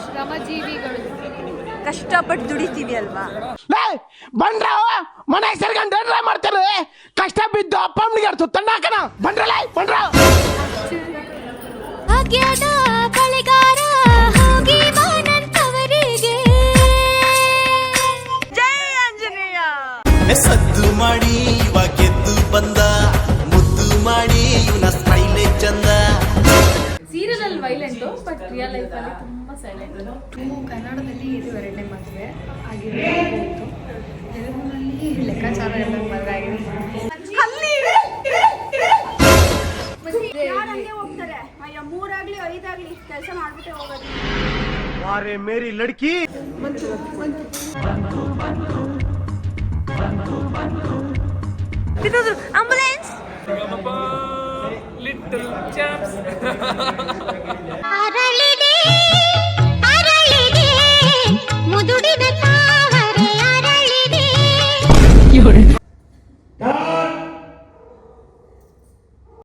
ಶ್ರಮಜೀವಿಗಳು ಕಷ್ಟಪಟ್ಟು ದುಡಿತೀವಿ ಅಲ್ವಾ. ಬಂದ್ರ ಮನೆ ಸೇರ್ಕೊಂಡು ಡ್ರೈವ್ ಮಾಡ್ತಾರೆ, ಕಷ್ಟ ಬಿದ್ದು ಅಪ್ಪ ಅಮ್ಮನಿಗೆ ಅರ್ಥ ತಂಡಾಕನ ಬಂದ್ರಲ್ಲ ಬಂದ್ರ ಭಾಗ್ಯದ ಬಳಿಗಾರ ಹೋಗಿ ಬಾನಂತವರಿಗೆ ಜೈ ಆಂಜನೇಯ. ಸದ್ದು ಮಾಡಿ ಇವಾಗ ಗೆದ್ದು ಬಂದ, ಮುದ್ದು ಮಾಡಿ ಇವನ ಸ್ಮೈಲೇ ಚಂದ. ಸೀರಿಯಲ್ ಅಲ್ಲಿ ವೈಲೆಂಟ್ ಬಟ್ ರಿಯಲ್ ಲೈಫ್ ಅಲ್ಲಿ ತುಂಬಾ ಸೈಲೆಂಟ್. ಕನ್ನಡದಲ್ಲಿ ಇದು ಎರಡನೇ ಮದುವೆ ಆಗಿರೋದು, ತೆಲುಗುನಲ್ಲಿ ಲೆಕ್ಕಾಚಾರ ಎಲ್ಲ ಮದುವೆ ಆಗಿದೆ. ಹೋಗ್ತಾರೆ ಅಯ್ಯ 3 ಆಗ್ಲಿ 5 ಆಗ್ಲಿ ಕೆಲಸ ಮಾಡ್ಬಿಟ್ಟೆ ಹೋಗೋದು. ವಾರೆ ಮೇರಿ ಲಡ್ಕಿ ಆಂಬುಲೆನ್ಸ್ ಅರಳಿ